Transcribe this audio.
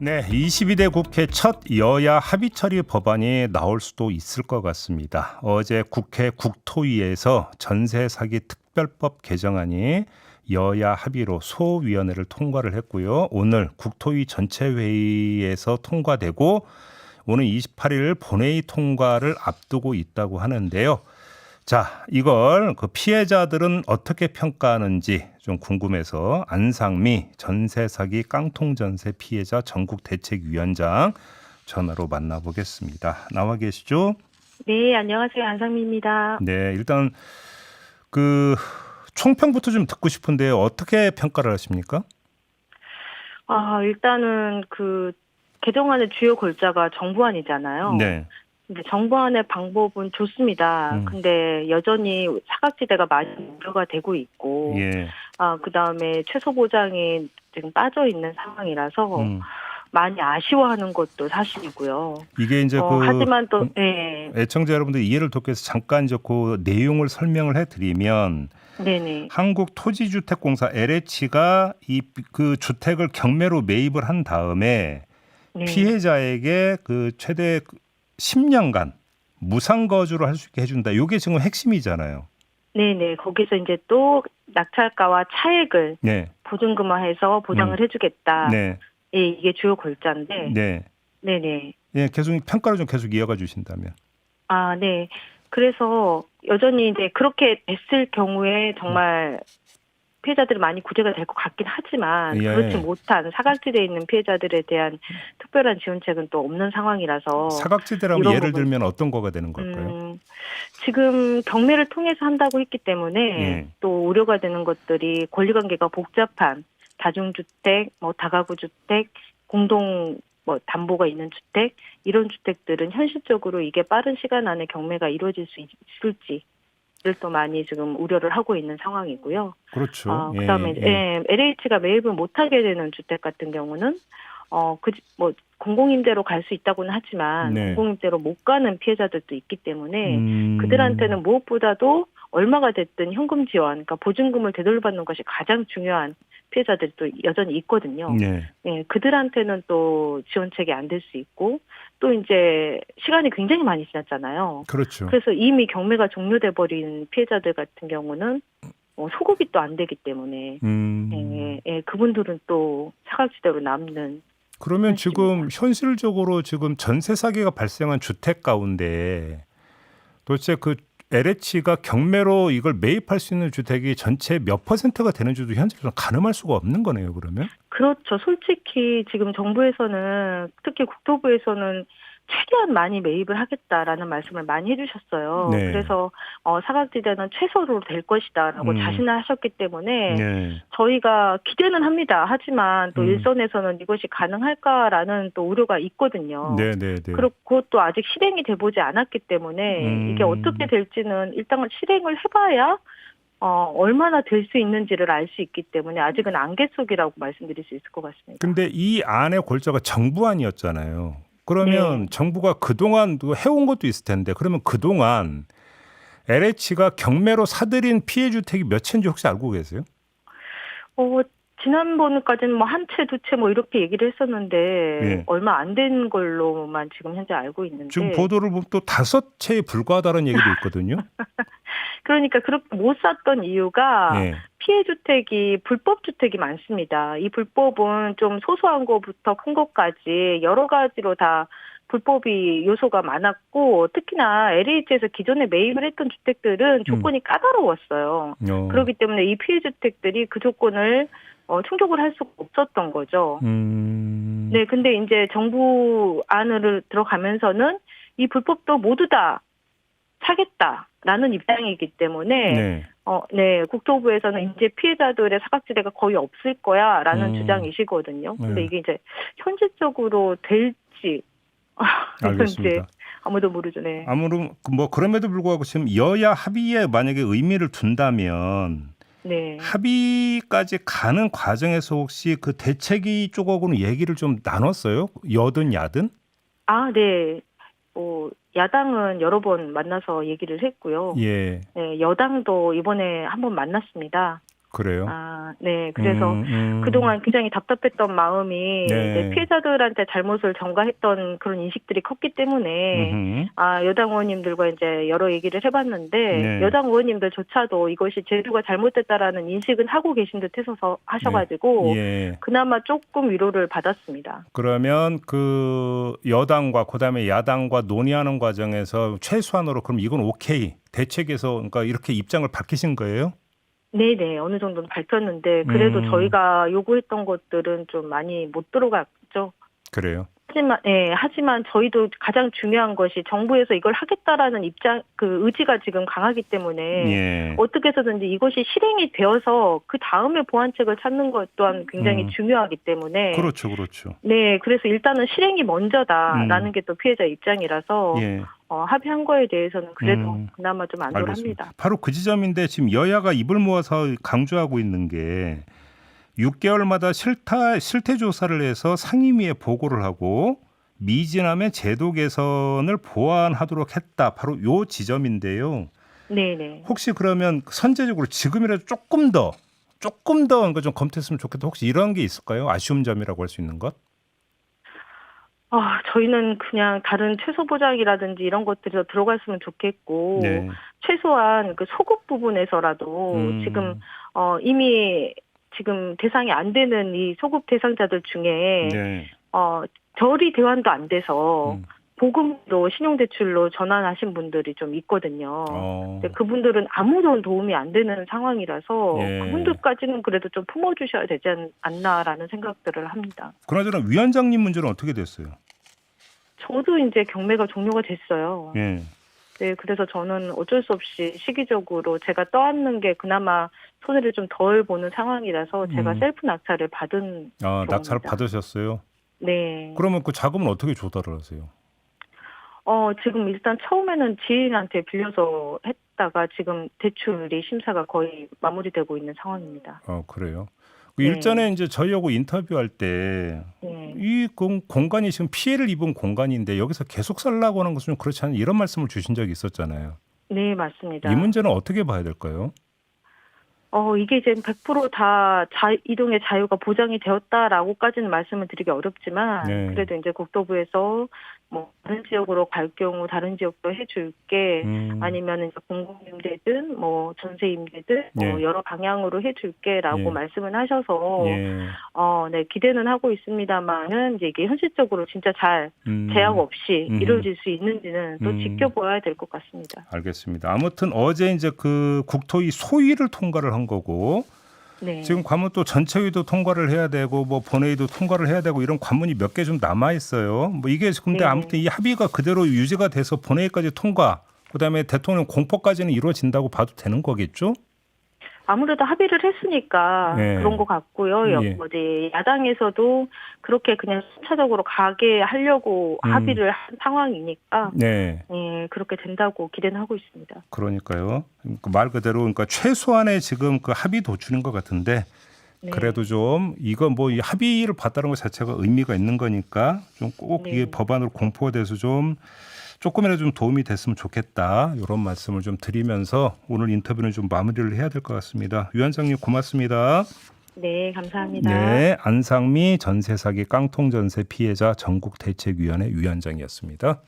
네, 22대 국회 첫 여야 합의 처리 법안이 나올 수도 있을 것 같습니다. 어제 국회 국토위에서 전세 사기 특별법 개정안이 여야 합의로 소위원회를 통과를 했고요. 오늘 국토위 전체 회의에서 통과되고 오늘 28일 본회의 통과를 앞두고 있다고 하는데요. 자, 이걸 그 피해자들은 어떻게 평가하는지 좀 궁금해서 안상미 전세 사기 깡통 전세 피해자 전국 대책위원장 전화로 만나보겠습니다. 나와 계시죠? 네, 안녕하세요. 안상미입니다. 네, 일단 그 총평부터 좀 듣고 싶은데요. 어떻게 평가를 하십니까? 일단은 그 개정안의 주요 골자가 정부안이잖아요. 네. 근데 정부안의 방법은 좋습니다. 근데 여전히 사각지대가 많이 우려가 되고 있고, 예. 그다음에 최소 보장이 지금 빠져 있는 상황이라서 많이 아쉬워하는 것도 사실이고요. 이게 이제 하지만 또, 네. 애청자 여러분들 이해를 돕기 위해서 잠깐 그 내용을 설명을 해드리면 네네. 한국토지주택공사 LH가 그 주택을 경매로 매입을 한 다음에 네. 피해자에게 그 최대 10년간 무상 거주를 할 수 있게 해준다. 이게 지금 핵심이잖아요. 네네. 거기서 이제 또 낙찰가와 차액을 네. 보증금화해서 보장을 해주겠다. 네. 예, 이게 주요 골자인데. 네. 네네. 예, 계속 평가를 좀 계속 이어가 주신다면. 네. 그래서 여전히 이제 그렇게 됐을 경우에 정말 피해자들이 많이 구제가 될 것 같긴 하지만 예. 그렇지 못한 사각지대에 있는 피해자들에 대한 특별한 지원책은 또 없는 상황이라서 사각지대라면 예를 들면 어떤 거가 되는 걸까요? 지금 경매를 통해서 한다고 했기 때문에 예. 또 우려가 되는 것들이 권리관계가 복잡한 다중주택, 다가구 주택, 공동 담보가 있는 주택, 이런 주택들은 현실적으로 이게 빠른 시간 안에 경매가 이루어질 수 있을지를 또 많이 지금 우려를 하고 있는 상황이고요. 그렇죠. 그다음에 LH가 매입을 못하게 되는 주택 같은 경우는 공공임대로 갈 수 있다고는 하지만 네. 공공임대로 못 가는 피해자들도 있기 때문에 그들한테는 무엇보다도 얼마가 됐든 현금 지원, 그러니까 보증금을 되돌려받는 것이 가장 중요한 피해자들이 또 여전히 있거든요. 네. 네, 그들한테는 또 지원책이 안 될 수 있고 또 이제 시간이 굉장히 많이 지났잖아요. 그렇죠. 그래서 이미 경매가 종료돼 버린 피해자들 같은 경우는 소급이 또 안 되기 때문에 그분들은 또 사각지대로 남는. 그러면 지금 현실적으로 지금 전세 사기가 발생한 주택 가운데 도대체 그 LH가 경매로 이걸 매입할 수 있는 주택이 전체 몇 퍼센트가 되는지도 현재로는 가늠할 수가 없는 거네요, 그러면? 그렇죠. 솔직히 지금 정부에서는 특히 국토부에서는 최대한 많이 매입을 하겠다라는 말씀을 많이 해주셨어요. 네. 그래서 사각지대는 최소로 될 것이다라고 자신을 하셨기 때문에 네. 저희가 기대는 합니다. 하지만 또 일선에서는 이것이 가능할까라는 또 우려가 있거든요. 네. 그리고 그것도 아직 실행이 돼보지 않았기 때문에 이게 어떻게 될지는 일단 실행을 해봐야 얼마나 될 수 있는지를 알 수 있기 때문에 아직은 안개 속이라고 말씀드릴 수 있을 것 같습니다. 근데 이 안의 골자가 정부안이었잖아요. 그러면 네. 정부가 그동안 해온 것도 있을 텐데 그러면 그동안 LH가 경매로 사들인 피해 주택이 몇 채인지 혹시 알고 계세요? 지난번까지는 한 채, 두 채 이렇게 얘기를 했었는데 예. 얼마 안 된 걸로만 지금 현재 알고 있는데 지금 보도를 보면 또 5채에 불과하다는 얘기도 있거든요. 그러니까 그렇게 못 샀던 이유가 예. 피해 주택이 불법 주택이 많습니다. 이 불법은 좀 소소한 것부터 큰 것까지 여러 가지로 다 불법이 요소가 많았고 특히나 LH에서 기존에 매입을 했던 주택들은 조건이 까다로웠어요. 그렇기 때문에 이 피해 주택들이 그 조건을 충족을 할 수가 없었던 거죠. 네, 근데 이제 정부 안으로 들어가면서는 이 불법도 모두 다 차겠다라는 입장이기 때문에 국토부에서는 이제 피해자들의 사각지대가 거의 없을 거야라는 주장이시거든요. 근데 이게 이제 현실적으로 될지 알겠습니다. 아무도 모르죠. 네. 그럼에도 불구하고 지금 여야 합의에 만약에 의미를 둔다면 네. 합의까지 가는 과정에서 혹시 그 대책위 쪽하고는 얘기를 좀 나눴어요? 여든 야든? 네. 야당은 여러 번 만나서 얘기를 했고요. 예. 네, 여당도 이번에 한번 만났습니다. 그래요? 네. 그래서 그동안 굉장히 답답했던 마음이 네. 이제 피해자들한테 잘못을 전가했던 그런 인식들이 컸기 때문에 음흠. 여당 의원님들과 이제 여러 얘기를 해봤는데 네. 여당 의원님들조차도 이것이 제도가 잘못됐다라는 인식은 하고 계신 듯해서 하셔가지고 예. 그나마 조금 위로를 받았습니다. 그러면 그 여당과 그다음에 야당과 논의하는 과정에서 최소한으로 그럼 이건 오케이 대책에서 그러니까 이렇게 입장을 밝히신 거예요? 네네. 어느 정도는 밝혔는데 그래도 저희가 요구했던 것들은 좀 많이 못 들어갔죠. 그래요. 하지만 저희도 가장 중요한 것이 정부에서 이걸 하겠다라는 의지가 지금 강하기 때문에 예. 어떻게 해서든지 이것이 실행이 되어서 그 다음에 보완책을 찾는 것 또한 굉장히 중요하기 때문에. 그렇죠. 네, 그래서 일단은 실행이 먼저다라는 게 또 피해자 입장이라서 예. 합의한 거에 대해서는 그래도 그나마 좀 안도를 알겠습니다. 합니다. 바로 그 지점인데 지금 여야가 입을 모아서 강조하고 있는 게 6개월마다 실태 조사를 해서 상임위에 보고를 하고 미진하면 제도 개선을 보완하도록 했다. 바로 요 지점인데요. 네네. 혹시 그러면 선제적으로 지금이라도 조금 더 그런 거 좀 검토했으면 좋겠다. 혹시 이런 게 있을까요? 아쉬운 점이라고 할 수 있는 것? 저희는 그냥 다른 최소 보장이라든지 이런 것들이 들어갔으면 좋겠고 네. 최소한 그 소급 부분에서라도 지금 이미 지금 대상이 안 되는 이 소급 대상자들 중에 네. 결의 대환도 안 돼서 보금도 신용대출로 전환하신 분들이 좀 있거든요. 근데 그분들은 아무런 도움이 안 되는 상황이라서 예. 그분들까지는 그래도 좀 품어주셔야 되지 않나라는 생각들을 합니다. 그나저나 위원장님 문제는 어떻게 됐어요? 저도 이제 경매가 종료가 됐어요. 예. 네, 그래서 저는 어쩔 수 없이 시기적으로 제가 떠안는 게 그나마 손해를 좀 덜 보는 상황이라서 제가 셀프 낙찰을 받은 경우입니다. 낙찰 받으셨어요? 네. 그러면 그 자금은 어떻게 조달을 하세요? 지금 일단 처음에는 지인한테 빌려서 했다가 지금 대출이 심사가 거의 마무리되고 있는 상황입니다. 그래요. 그 네. 일전에 이제 저희하고 인터뷰할 때 이 공간이 지금 피해를 입은 공간인데 여기서 계속 살라고 하는 것은 좀 그렇지 않은 이런 말씀을 주신 적이 있었잖아요. 네, 맞습니다. 이 문제는 어떻게 봐야 될까요? 이게 이제 100% 이동의 자유가 보장이 되었다라고까지는 말씀을 드리기 어렵지만 네. 그래도 이제 국토부에서 뭐 다른 지역으로 갈 경우 다른 지역도 해줄게 아니면 이제 공공임대든 뭐 전세임대든 뭐 네. 여러 방향으로 해줄게라고 네. 말씀을 하셔서 예. 네, 기대는 하고 있습니다만은 이제 이게 현실적으로 진짜 잘 제약 없이 이루어질 수 있는지는 또 지켜봐야 될 것 같습니다. 알겠습니다. 아무튼 어제 이제 그 국토위 소위를 통과를 한 거고 네. 지금 관문 또 전체위도 통과를 해야 되고 뭐 본회의도 통과를 해야 되고 이런 관문이 몇 개 좀 남아 있어요. 뭐 이게 근데 네. 아무튼 이 합의가 그대로 유지가 돼서 본회의까지 통과, 그다음에 대통령 공포까지는 이루어진다고 봐도 되는 거겠죠? 아무래도 합의를 했으니까 네. 그런 것 같고요. 예. 어디 야당에서도 그렇게 그냥 순차적으로 가게 하려고 합의를 한 상황이니까 네. 그렇게 된다고 기대는 하고 있습니다. 그러니까요. 말 그대로 그러니까 최소한의 지금 그 합의 도출인 것 같은데 네. 그래도 좀 이건 뭐 이 합의를 봤다는 것 자체가 의미가 있는 거니까 좀 꼭 이게 네. 법안으로 공포가 돼서 좀 조금이라도 좀 도움이 됐으면 좋겠다. 이런 말씀을 좀 드리면서 오늘 인터뷰는 좀 마무리를 해야 될 것 같습니다. 위원장님 고맙습니다. 네, 감사합니다. 네, 안상미 전세 사기 깡통 전세 피해자 전국대책위원회 위원장이었습니다.